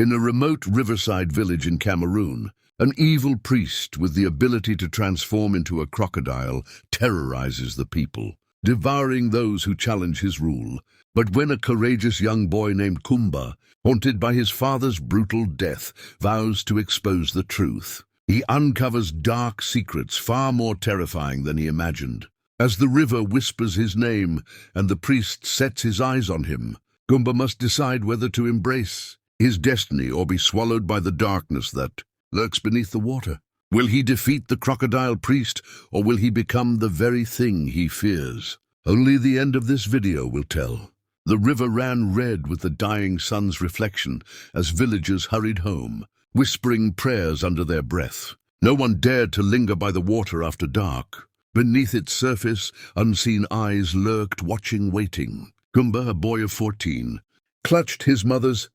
In a remote riverside village in Cameroon, an evil priest with the ability to transform into a crocodile terrorizes the people, devouring those who challenge his rule. But when a courageous young boy named Kumba, haunted by his father's brutal death, vows to expose the truth, he uncovers dark secrets far more terrifying than he imagined. As the river whispers his name and the priest sets his eyes on him, Kumba must decide whether to embrace his destiny or be swallowed by the darkness that lurks beneath the water. Will he defeat the Crocodile Priest, or will he become the very thing he fears? Only the end of this video will tell. The river ran red with the dying sun's reflection as villagers hurried home, whispering prayers under their breath. No one dared to linger by the water after dark. Beneath its surface, unseen eyes lurked, watching, waiting. Kumba, a boy of 14, clutched his mother's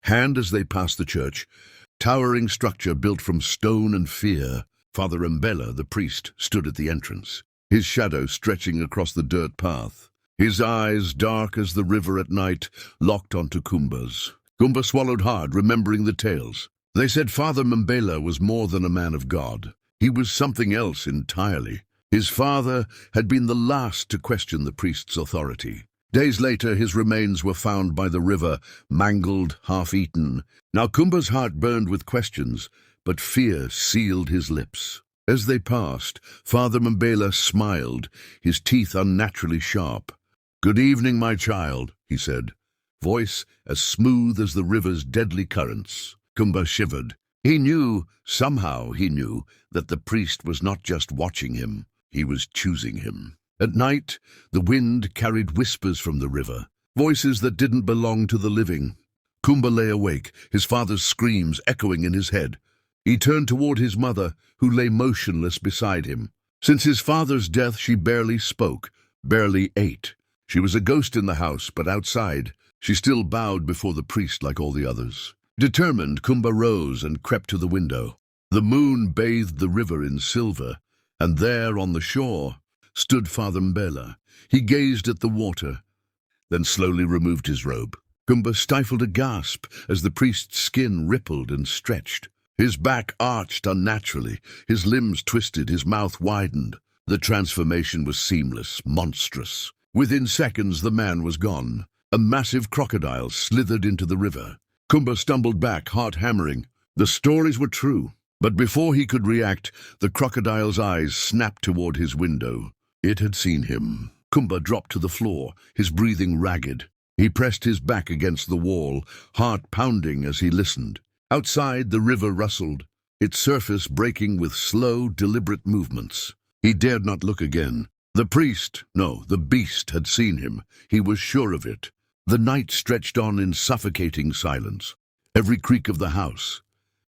hand as they passed the church, towering structure built from stone and fear. Father Mbella, the priest, stood at the entrance, his shadow stretching across the dirt path. His eyes, dark as the river at night, locked onto Kumba's. Kumba swallowed hard, remembering the tales. They said Father Mbella was more than a man of God. He was something else entirely. His father had been the last to question the priest's authority. Days later, his remains were found by the river, mangled, half-eaten. Now Kumba's heart burned with questions, but fear sealed his lips. As they passed, Father Mbella smiled, his teeth unnaturally sharp. "Good evening, my child," he said, voice as smooth as the river's deadly currents. Kumba shivered. Somehow he knew, that the priest was not just watching him, he was choosing him. At night, the wind carried whispers from the river, voices that didn't belong to the living. Kumba lay awake, his father's screams echoing in his head. He turned toward his mother, who lay motionless beside him. Since his father's death, she barely spoke, barely ate. She was a ghost in the house, but outside, she still bowed before the priest like all the others. Determined, Kumba rose and crept to the window. The moon bathed the river in silver, and there on the shore stood Father Mbella. He gazed at the water, then slowly removed his robe. Kumba stifled a gasp as the priest's skin rippled and stretched. His back arched unnaturally, his limbs twisted, his mouth widened. The transformation was seamless, monstrous. Within seconds, the man was gone. A massive crocodile slithered into the river. Kumba stumbled back, heart hammering. The stories were true. But before he could react, the crocodile's eyes snapped toward his window. It had seen him. Kumba dropped to the floor, his breathing ragged. He pressed his back against the wall, heart pounding as he listened. Outside, the river rustled, its surface breaking with slow, deliberate movements. He dared not look again. The beast had seen him. He was sure of it. The night stretched on in suffocating silence. Every creak of the house,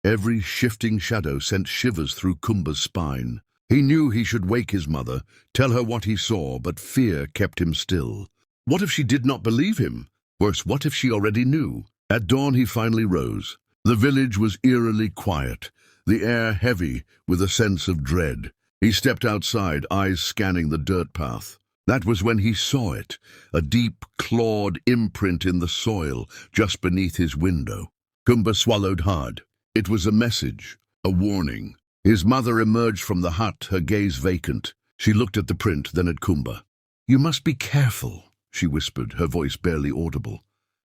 every shifting shadow sent shivers through Kumba's spine. He knew he should wake his mother, tell her what he saw, but fear kept him still. What if she did not believe him? Worse, what if she already knew? At dawn he finally rose. The village was eerily quiet, the air heavy with a sense of dread. He stepped outside, eyes scanning the dirt path. That was when he saw it, a deep, clawed imprint in the soil just beneath his window. Kumba swallowed hard. It was a message, a warning. His mother emerged from the hut, her gaze vacant. She looked at the print, then at Kumba. "You must be careful," she whispered, her voice barely audible.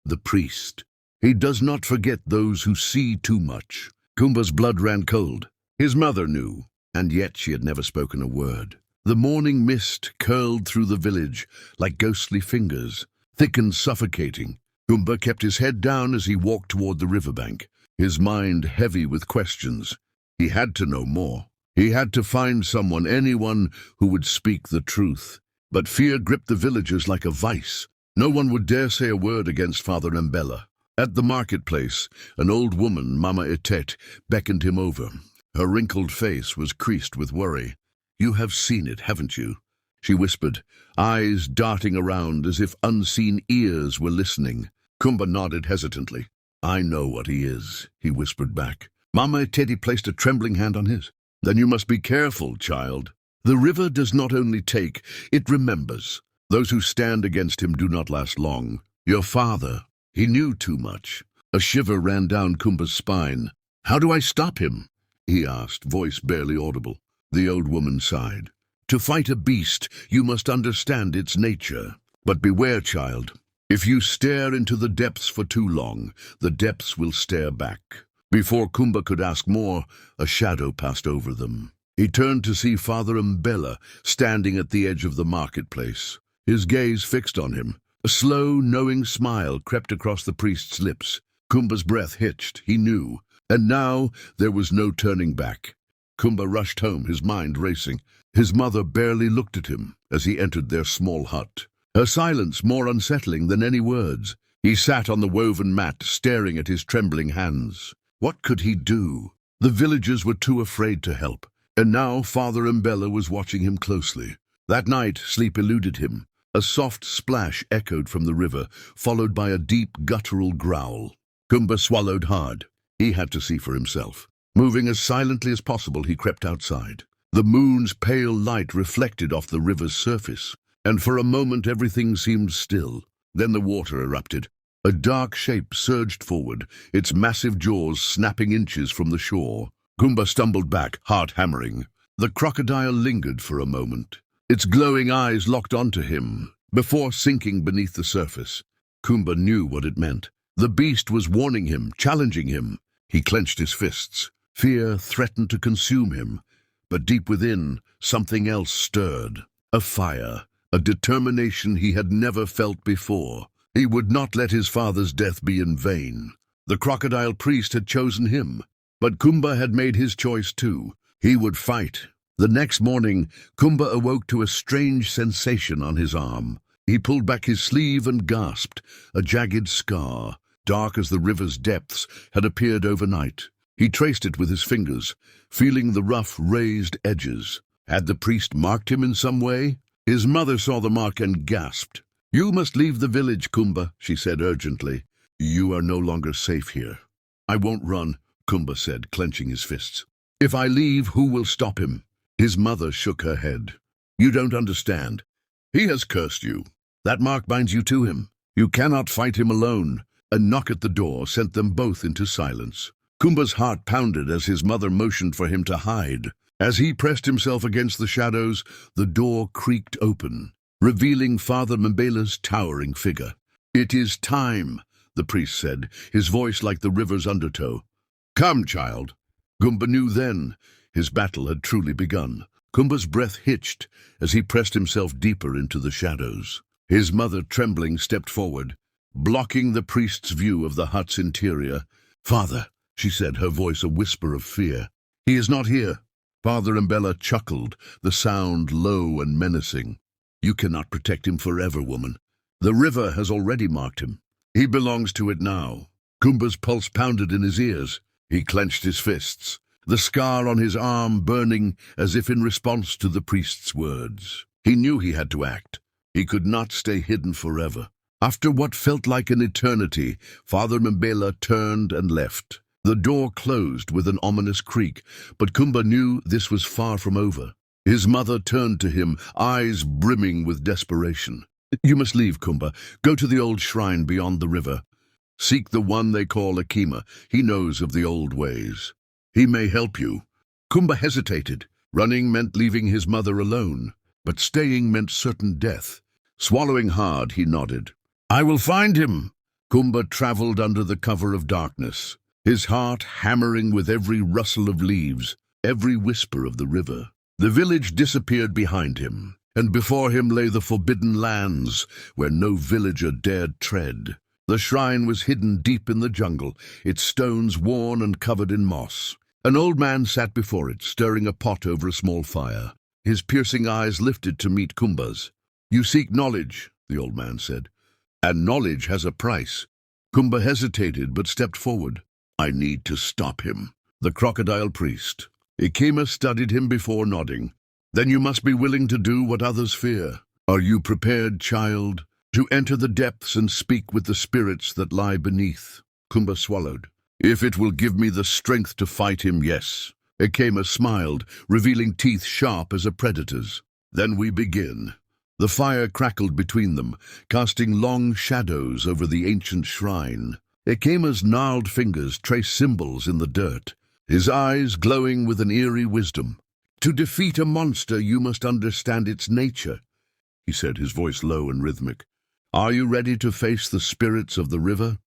"The priest. He does not forget those who see too much." Kumba's blood ran cold. His mother knew, and yet she had never spoken a word. The morning mist curled through the village like ghostly fingers, thick and suffocating. Kumba kept his head down as he walked toward the riverbank, his mind heavy with questions. He had to know more. He had to find someone, anyone who would speak the truth. But fear gripped the villagers like a vice. No one would dare say a word against Father Mbella. At the marketplace, an old woman, Mama Etet, beckoned him over. Her wrinkled face was creased with worry. "You have seen it, haven't you?" she whispered, eyes darting around as if unseen ears were listening. Kumba nodded hesitantly. "I know what he is," he whispered back. Mama Etet placed a trembling hand on his. "Then you must be careful, child. The river does not only take, it remembers. Those who stand against him do not last long. Your father, he knew too much. A shiver ran down Kumba's spine. "How do I stop him?" he asked, voice barely audible. The old woman sighed. "To fight a beast, you must understand its nature. But beware, child. If you stare into the depths for too long, the depths will stare back." Before Kumba could ask more, a shadow passed over them. He turned to see Father Mbella standing at the edge of the marketplace, his gaze fixed on him. A slow, knowing smile crept across the priest's lips. Kumba's breath hitched, he knew, and now there was no turning back. Kumba rushed home, his mind racing. His mother barely looked at him as he entered their small hut, her silence more unsettling than any words. He sat on the woven mat, staring at his trembling hands. What could he do? The villagers were too afraid to help, and now Father Mbella was watching him closely. That night, sleep eluded him. A soft splash echoed from the river, followed by a deep guttural growl. Kumba swallowed hard. He had to see for himself. Moving as silently as possible, he crept outside. The moon's pale light reflected off the river's surface, and for a moment everything seemed still. Then the water erupted. A dark shape surged forward, its massive jaws snapping inches from the shore. Kumba stumbled back, heart hammering. The crocodile lingered for a moment. Its glowing eyes locked onto him, before sinking beneath the surface. Kumba knew what it meant. The beast was warning him, challenging him. He clenched his fists. Fear threatened to consume him, but deep within, something else stirred. A fire, a determination he had never felt before. He would not let his father's death be in vain. The Crocodile Priest had chosen him, but Kumba had made his choice too. He would fight. The next morning, Kumba awoke to a strange sensation on his arm. He pulled back his sleeve and gasped. A jagged scar, dark as the river's depths, had appeared overnight. He traced it with his fingers, feeling the rough, raised edges. Had the priest marked him in some way? His mother saw the mark and gasped. "You must leave the village, Kumba," she said urgently. "You are no longer safe here." "I won't run," Kumba said, clenching his fists. "If I leave, who will stop him?" His mother shook her head. "You don't understand. He has cursed you. That mark binds you to him. You cannot fight him alone." A knock at the door sent them both into silence. Kumba's heart pounded as his mother motioned for him to hide. As he pressed himself against the shadows, the door creaked open, revealing Father Mbella's towering figure. "It is time," the priest said, his voice like the river's undertow. "Come, child." Kumba knew then his battle had truly begun. Kumba's breath hitched as he pressed himself deeper into the shadows. His mother, trembling, stepped forward, blocking the priest's view of the hut's interior. "Father," she said, her voice a whisper of fear. "He is not here." Father Mbella chuckled, the sound low and menacing. "You cannot protect him forever, woman. The river has already marked him. He belongs to it now." Kumba's pulse pounded in his ears. He clenched his fists, the scar on his arm burning as if in response to the priest's words. He knew he had to act. He could not stay hidden forever. After what felt like an eternity, Father Mbella turned and left. The door closed with an ominous creak, but Kumba knew this was far from over. His mother turned to him, eyes brimming with desperation. "You must leave, Kumba. Go to the old shrine beyond the river. Seek the one they call Akima. He knows of the old ways. He may help you." Kumba hesitated. Running meant leaving his mother alone, but staying meant certain death. Swallowing hard, he nodded. "I will find him." Kumba traveled under the cover of darkness, his heart hammering with every rustle of leaves, every whisper of the river. The village disappeared behind him, and before him lay the forbidden lands where no villager dared tread. The shrine was hidden deep in the jungle, its stones worn and covered in moss. An old man sat before it, stirring a pot over a small fire. His piercing eyes lifted to meet Kumba's. "You seek knowledge," the old man said, "and knowledge has a price." Kumba hesitated but stepped forward. "I need to stop him." The Crocodile Priest. Ikema studied him before nodding. "Then you must be willing to do what others fear. Are you prepared, child, to enter the depths and speak with the spirits that lie beneath?" Kumba swallowed. "If it will give me the strength to fight him, yes." Ikema smiled, revealing teeth sharp as a predator's. "Then we begin." The fire crackled between them, casting long shadows over the ancient shrine. Ekema's gnarled fingers traced symbols in the dirt, his eyes glowing with an eerie wisdom. "To defeat a monster, you must understand its nature," he said, his voice low and rhythmic. "Are you ready to face the spirits of the river?"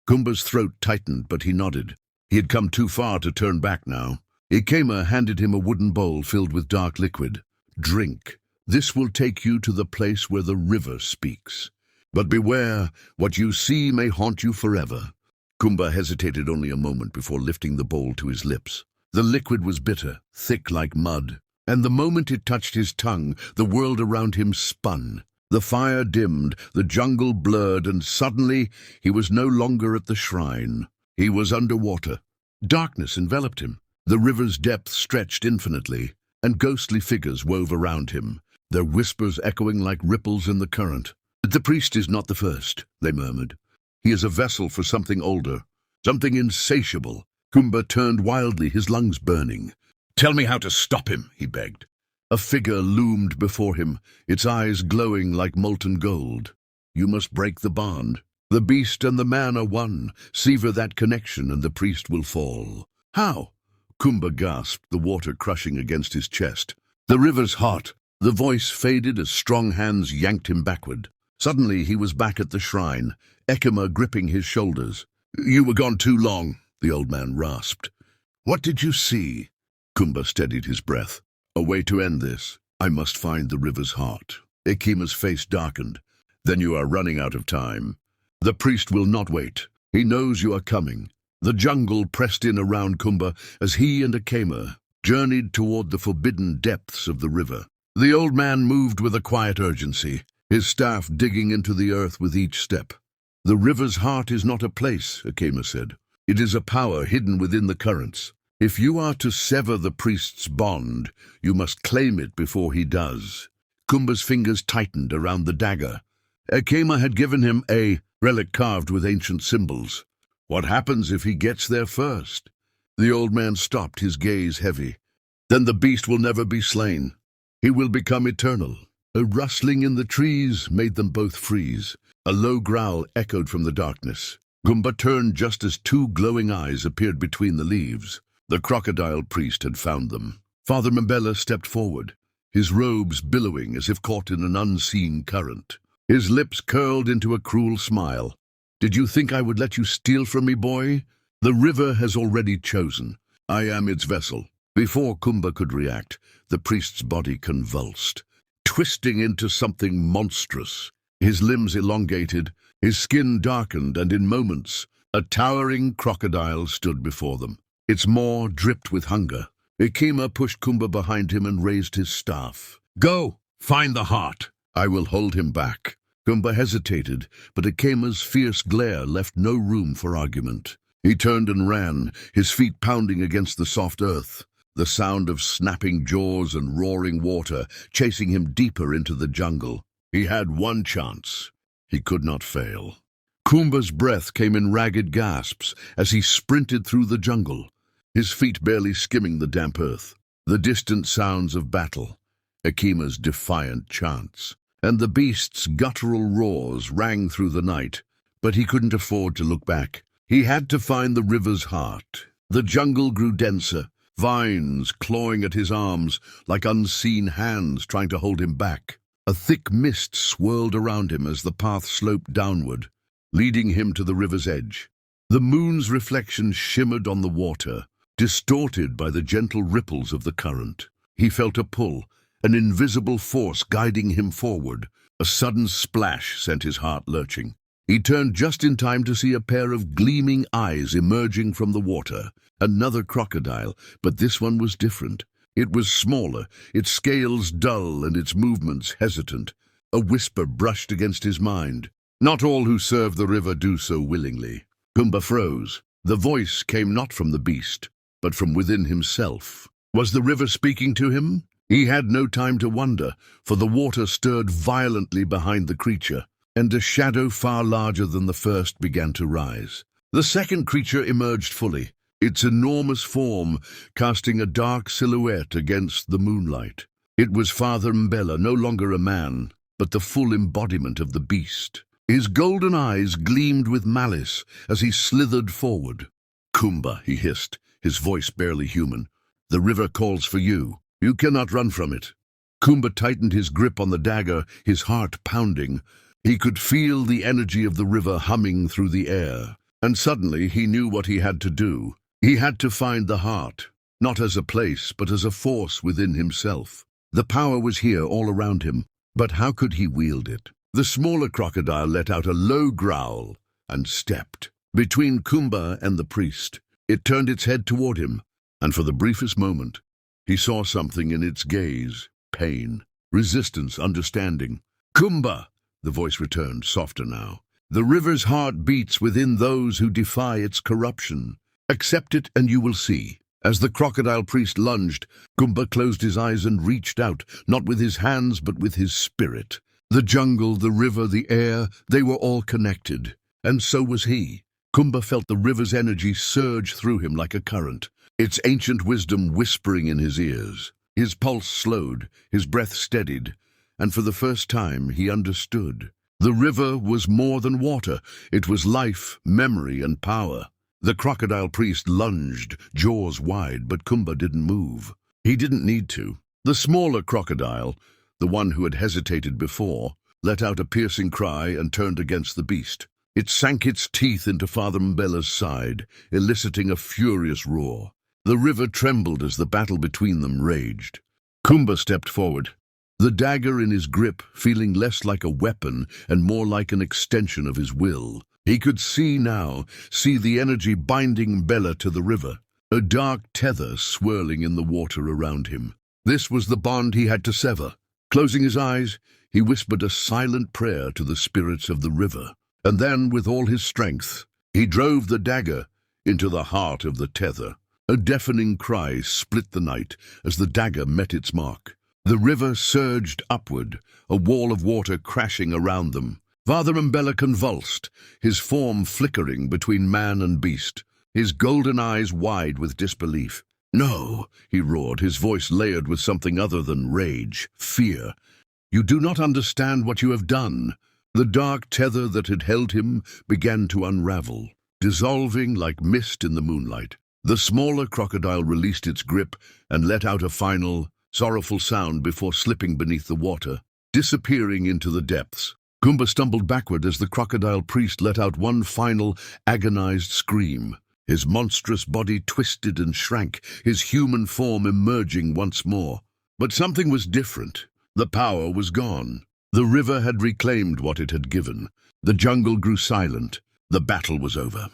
Kumba's throat tightened, but he nodded. He had come too far to turn back now. Ekema handed him a wooden bowl filled with dark liquid. "Drink. This will take you to the place where the river speaks. But beware, what you see may haunt you forever." Kumba hesitated only a moment before lifting the bowl to his lips. The liquid was bitter, thick like mud, and the moment it touched his tongue, the world around him spun. The fire dimmed, the jungle blurred, and suddenly he was no longer at the shrine. He was underwater. Darkness enveloped him. The river's depth stretched infinitely, and ghostly figures wove around him, their whispers echoing like ripples in the current. "The priest is not the first," they murmured. "He is a vessel for something older, something insatiable." Kumba turned wildly, his lungs burning. "Tell me how to stop him," he begged. A figure loomed before him, its eyes glowing like molten gold. "You must break the bond. The beast and the man are one. Sever that connection and the priest will fall." "How?" Kumba gasped, the water crushing against his chest. "The river's hot." The voice faded as strong hands yanked him backward. Suddenly he was back at the shrine, Ekema gripping his shoulders. "You were gone too long," the old man rasped. "What did you see?" Kumba steadied his breath. "A way to end this. I must find the river's heart." Ekema's face darkened. "Then you are running out of time. The priest will not wait. He knows you are coming." The jungle pressed in around Kumba as he and Ekema journeyed toward the forbidden depths of the river. The old man moved with a quiet urgency, his staff digging into the earth with each step. "The river's heart is not a place," Ekema said. "It is a power hidden within the currents. If you are to sever the priest's bond, you must claim it before he does." Kumba's fingers tightened around the dagger. Ekema had given him a relic carved with ancient symbols. What happens if he gets there first? The old man stopped, his gaze heavy. "Then the beast will never be slain. He will become eternal." A rustling in the trees made them both freeze. A low growl echoed from the darkness. Kumba turned just as two glowing eyes appeared between the leaves. The Crocodile Priest had found them. Father Mbella stepped forward, his robes billowing as if caught in an unseen current. His lips curled into a cruel smile. "Did you think I would let you steal from me, boy? The river has already chosen. I am its vessel." Before Kumba could react, the priest's body convulsed, twisting into something monstrous. His limbs elongated, his skin darkened, and in moments, a towering crocodile stood before them. Its maw dripped with hunger. Ekema pushed Kumba behind him and raised his staff. "Go, find the heart. I will hold him back." Kumba hesitated, but Ekema's fierce glare left no room for argument. He turned and ran, his feet pounding against the soft earth, the sound of snapping jaws and roaring water chasing him deeper into the jungle. He had one chance. He could not fail. Kumba's breath came in ragged gasps as he sprinted through the jungle, his feet barely skimming the damp earth. The distant sounds of battle, Ekema's defiant chants, and the beast's guttural roars rang through the night, but he couldn't afford to look back. He had to find the river's heart. The jungle grew denser, vines clawing at his arms like unseen hands trying to hold him back. A thick mist swirled around him as the path sloped downward, leading him to the river's edge. The moon's reflection shimmered on the water, distorted by the gentle ripples of the current. He felt a pull, an invisible force guiding him forward. A sudden splash sent his heart lurching. He turned just in time to see a pair of gleaming eyes emerging from the water. Another crocodile, but this one was different. It was smaller, its scales dull and its movements hesitant. A whisper brushed against his mind. "Not all who serve the river do so willingly." Kumba froze. The voice came not from the beast, but from within himself. Was the river speaking to him? He had no time to wonder, for the water stirred violently behind the creature, and a shadow far larger than the first began to rise. The second creature emerged fully, its enormous form casting a dark silhouette against the moonlight. It was Father Mbella, no longer a man, but the full embodiment of the beast. His golden eyes gleamed with malice as he slithered forward. "Kumba," he hissed, his voice barely human. "The river calls for you. You cannot run from it." Kumba tightened his grip on the dagger, his heart pounding. He could feel the energy of the river humming through the air. And suddenly he knew what he had to do. He had to find the heart, not as a place, but as a force within himself. The power was here all around him, but how could he wield it? The smaller crocodile let out a low growl and stepped between Kumba and the priest. It turned its head toward him, and for the briefest moment, he saw something in its gaze: pain, resistance, understanding. "Kumba," the voice returned, softer now. "The river's heart beats within those who defy its corruption. Accept it and you will see." As the crocodile priest lunged, Kumba closed his eyes and reached out, not with his hands but with his spirit. The jungle, the river, the air, they were all connected. And so was he. Kumba felt the river's energy surge through him like a current, its ancient wisdom whispering in his ears. His pulse slowed, his breath steadied, and for the first time he understood. The river was more than water. It was life, memory, and power. The crocodile priest lunged, jaws wide, but Kumba didn't move. He didn't need to. The smaller crocodile, the one who had hesitated before, let out a piercing cry and turned against the beast. It sank its teeth into Father Mbela's side, eliciting a furious roar. The river trembled as the battle between them raged. Kumba stepped forward, the dagger in his grip feeling less like a weapon and more like an extension of his will. He could see the energy binding Mbela to the river, a dark tether swirling in the water around him. This was the bond he had to sever. Closing his eyes, he whispered a silent prayer to the spirits of the river, and then, with all his strength, he drove the dagger into the heart of the tether. A deafening cry split the night as the dagger met its mark. The river surged upward, a wall of water crashing around them. Father Mbela convulsed, his form flickering between man and beast, his golden eyes wide with disbelief. "No," he roared, his voice layered with something other than rage, fear. "You do not understand what you have done." The dark tether that had held him began to unravel, dissolving like mist in the moonlight. The smaller crocodile released its grip and let out a final, sorrowful sound before slipping beneath the water, disappearing into the depths. Kumba stumbled backward as the crocodile priest let out one final, agonized scream. His monstrous body twisted and shrank, his human form emerging once more. But something was different. The power was gone. The river had reclaimed what it had given. The jungle grew silent. The battle was over.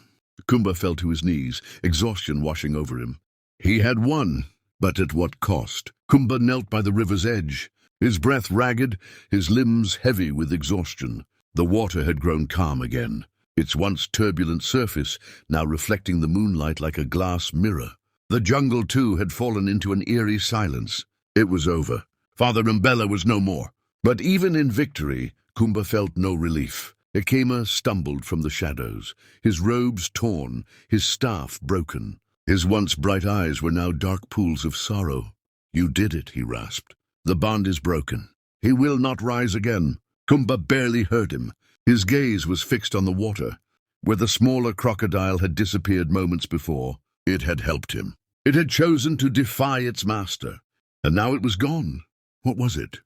Kumba fell to his knees, exhaustion washing over him. He had won, but at what cost? Kumba knelt by the river's edge, his breath ragged, his limbs heavy with exhaustion. The water had grown calm again, its once turbulent surface now reflecting the moonlight like a glass mirror. The jungle, too, had fallen into an eerie silence. It was over. Father Mbela was no more. But even in victory, Kumba felt no relief. Ekema stumbled from the shadows, his robes torn, his staff broken. His once bright eyes were now dark pools of sorrow. "You did it," he rasped. "The bond is broken. He will not rise again." Kumba barely heard him. His gaze was fixed on the water. Where the smaller crocodile had disappeared moments before, it had helped him. It had chosen to defy its master. And now it was gone. What was it?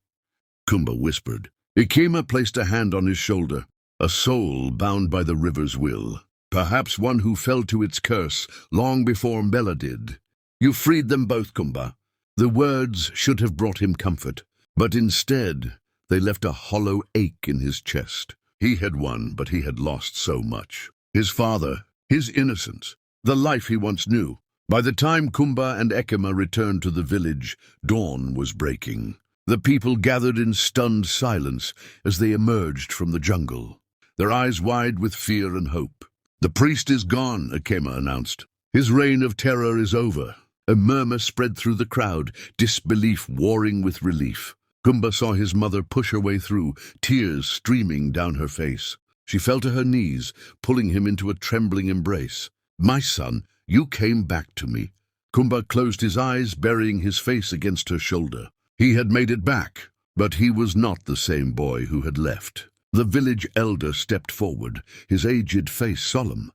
Kumba whispered. Ekema placed a hand on his shoulder. A soul bound by the river's will. Perhaps one who fell to its curse long before Mbela did. "You freed them both, Kumba." The words should have brought him comfort, but instead they left a hollow ache in his chest. He had won, but he had lost so much. His father, his innocence, the life he once knew. By the time Kumba and Ekema returned to the village, dawn was breaking. The people gathered in stunned silence as they emerged from the jungle, their eyes wide with fear and hope. "The priest is gone," Ekema announced. "His reign of terror is over." A murmur spread through the crowd, disbelief warring with relief. Kumba saw his mother push her way through, tears streaming down her face. She fell to her knees, pulling him into a trembling embrace. "My son, you came back to me." Kumba closed his eyes, burying his face against her shoulder. He had made it back, but he was not the same boy who had left. The village elder stepped forward, his aged face solemn.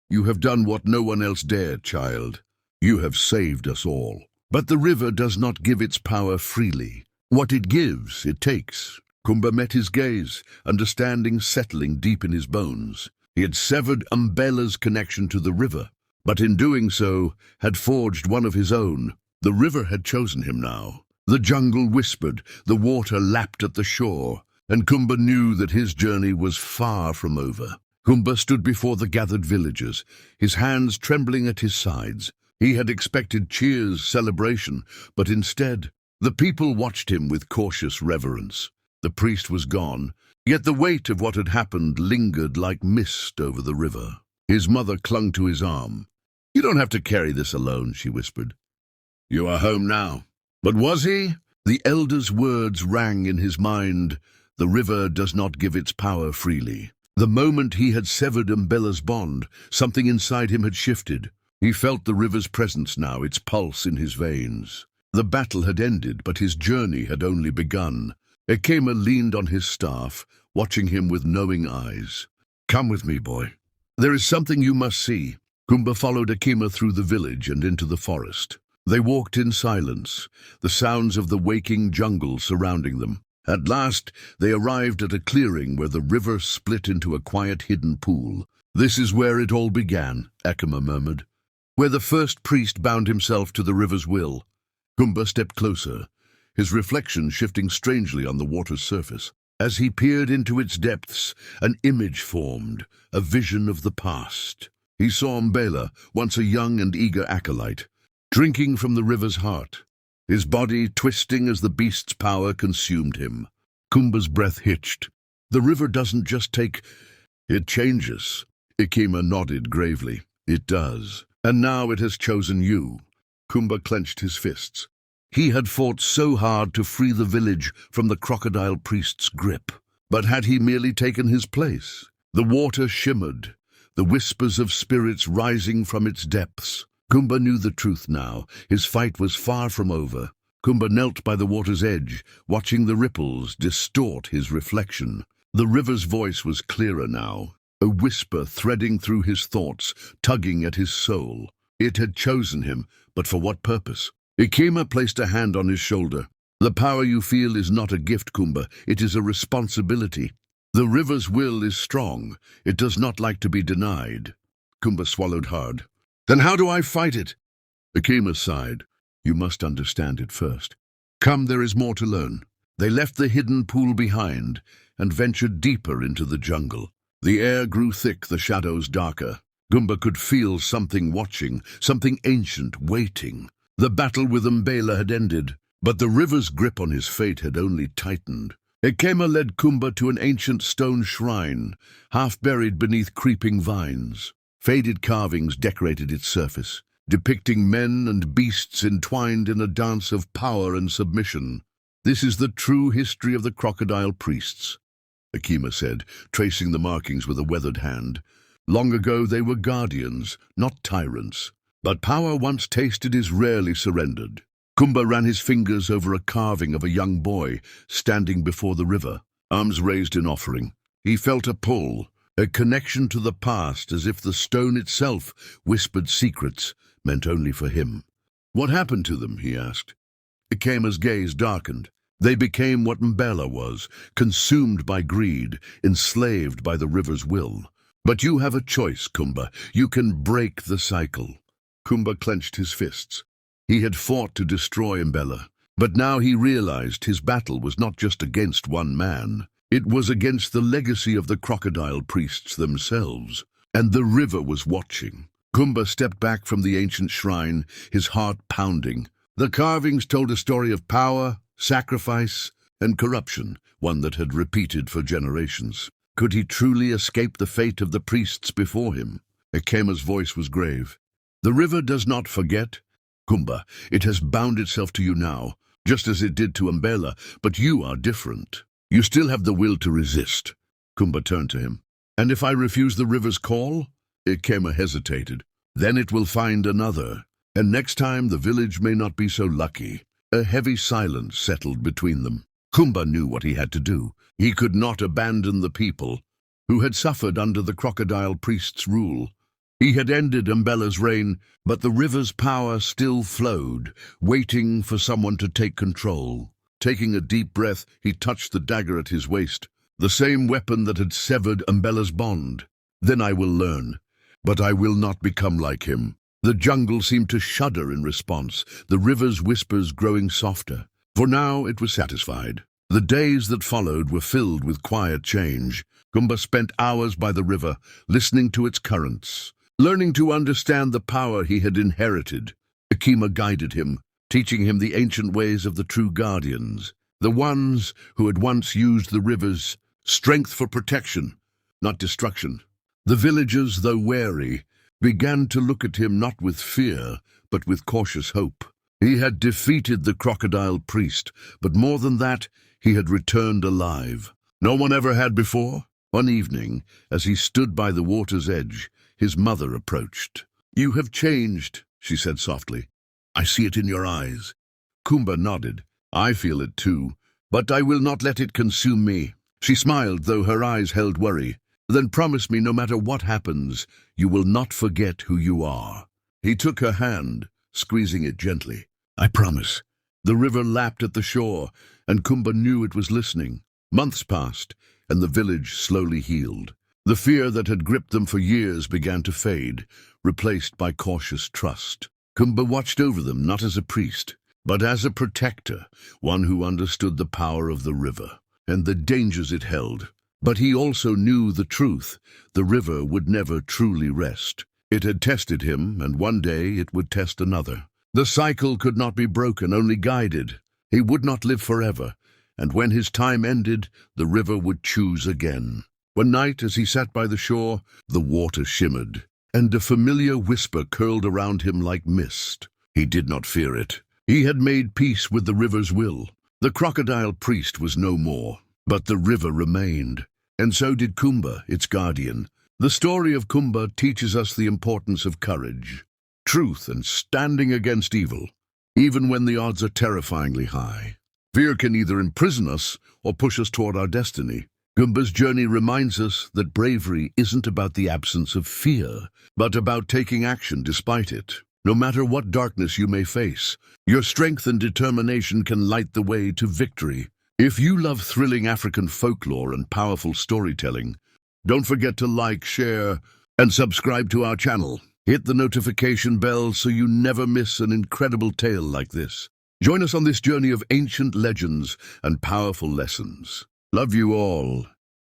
"You have done what no one else dared, child. You have saved us all. But the river does not give its power freely. What it gives, it takes." Kumba met his gaze, understanding settling deep in his bones. He had severed Umbella's connection to the river, but in doing so had forged one of his own. The river had chosen him now. The jungle whispered, the water lapped at the shore, and Kumba knew that his journey was far from over. Kumba stood before the gathered villagers, his hands trembling at his sides. He had expected cheers, celebration, but instead, the people watched him with cautious reverence. The priest was gone, yet the weight of what had happened lingered like mist over the river. His mother clung to his arm. "You don't have to carry this alone," she whispered. "You are home now." But was he? The elder's words rang in his mind. The river does not give its power freely. The moment he had severed Umbella's bond, something inside him had shifted. He felt the river's presence now, its pulse in his veins. The battle had ended, but his journey had only begun. Ekema leaned on his staff, watching him with knowing eyes. "Come with me, boy. There is something you must see." Kumba followed Ekema through the village and into the forest. They walked in silence, the sounds of the waking jungle surrounding them. At last, they arrived at a clearing where the river split into a quiet hidden pool. "This is where it all began," Ekema murmured. "Where the first priest bound himself to the river's will." Kumba stepped closer, his reflection shifting strangely on the water's surface. As he peered into its depths, an image formed, a vision of the past. He saw Umbela, once a young and eager acolyte, drinking from the river's heart, his body twisting as the beast's power consumed him. Kumba's breath hitched. "The river doesn't just take, it changes." Ekema nodded gravely. "It does. And now it has chosen you." Kumba clenched his fists. He had fought so hard to free the village from the Crocodile Priest's grip. But had he merely taken his place? The water shimmered, the whispers of spirits rising from its depths. Kumba knew the truth now. His fight was far from over. Kumba knelt by the water's edge, watching the ripples distort his reflection. The river's voice was clearer now, a whisper threading through his thoughts, tugging at his soul. It had chosen him, but for what purpose? Ekema placed a hand on his shoulder. "The power you feel is not a gift, Kumba. It is a responsibility. The river's will is strong. It does not like to be denied." Kumba swallowed hard. "Then how do I fight it?" Ekema sighed. "You must understand it first. Come, there is more to learn." They left the hidden pool behind and ventured deeper into the jungle. The air grew thick, the shadows darker. Kumba could feel something watching, something ancient waiting. The battle with Umbela had ended, but the river's grip on his fate had only tightened. Ekema led Kumba to an ancient stone shrine, half buried beneath creeping vines. Faded carvings decorated its surface, depicting men and beasts entwined in a dance of power and submission. "This is the true history of the Crocodile Priests," Ekema said, tracing the markings with a weathered hand. "Long ago they were guardians, not tyrants. But power once tasted is rarely surrendered." Kumba ran his fingers over a carving of a young boy standing before the river, arms raised in offering. He felt a pull, a connection to the past, as if the stone itself whispered secrets meant only for him. "What happened to them?" he asked. Ekema's gaze darkened. "They became what Umbela was, consumed by greed, enslaved by the river's will. But you have a choice, Kumba. You can break the cycle." Kumba clenched his fists. He had fought to destroy Umbela, but now he realized his battle was not just against one man. It was against the legacy of the Crocodile Priests themselves, and the river was watching. Kumba stepped back from the ancient shrine, his heart pounding. The carvings told a story of power, sacrifice, and corruption, one that had repeated for generations. Could he truly escape the fate of the priests before him? Ekema's voice was grave. "The river does not forget, Kumba. It has bound itself to you now, just as it did to Umbela, but you are different. You still have the will to resist." Kumba turned to him. "And if I refuse the river's call?" Ekema hesitated. "Then it will find another, and next time the village may not be so lucky." A heavy silence settled between them. Kumba knew what he had to do. He could not abandon the people who had suffered under the Crocodile Priest's rule. He had ended Mbela's reign, but the river's power still flowed, waiting for someone to take control. Taking a deep breath, he touched the dagger at his waist, the same weapon that had severed Mbela's bond. Then I will learn, but I will not become like him. The jungle seemed to shudder in response, the river's whispers growing softer. For now it was satisfied. The days that followed were filled with quiet change. Kumba spent hours by the river, listening to its currents, learning to understand the power he had inherited. Akima guided him, teaching him the ancient ways of the true guardians, the ones who had once used the river's strength for protection, not destruction. The villagers, though wary, began to look at him not with fear, but with cautious hope. He had defeated the Crocodile Priest, but more than that, he had returned alive. No one ever had before. One evening, as he stood by the water's edge, his mother approached. "You have changed," she said softly. "I see it in your eyes." Kumba nodded. "I feel it too, but I will not let it consume me." She smiled, though her eyes held worry. "Then promise me no matter what happens, you will not forget who you are." He took her hand, squeezing it gently. "I promise." The river lapped at the shore, and Kumba knew it was listening. Months passed, and the village slowly healed. The fear that had gripped them for years began to fade, replaced by cautious trust. Kumba watched over them not as a priest, but as a protector, one who understood the power of the river and the dangers it held. But he also knew the truth. The river would never truly rest. It had tested him, and one day it would test another. The cycle could not be broken, only guided. He would not live forever, and when his time ended, the river would choose again. One night, as he sat by the shore, the water shimmered, and a familiar whisper curled around him like mist. He did not fear it. He had made peace with the river's will. The Crocodile Priest was no more, but the river remained, and so did Kumba, its guardian. The story of Kumba teaches us the importance of courage, truth, and standing against evil, even when the odds are terrifyingly high. Fear can either imprison us or push us toward our destiny. Kumba's journey reminds us that bravery isn't about the absence of fear, but about taking action despite it. No matter what darkness you may face, your strength and determination can light the way to victory. If you love thrilling African folklore and powerful storytelling, don't forget to like, share, and subscribe to our channel. Hit the notification bell so you never miss an incredible tale like this. Join us on this journey of ancient legends and powerful lessons. Love you all.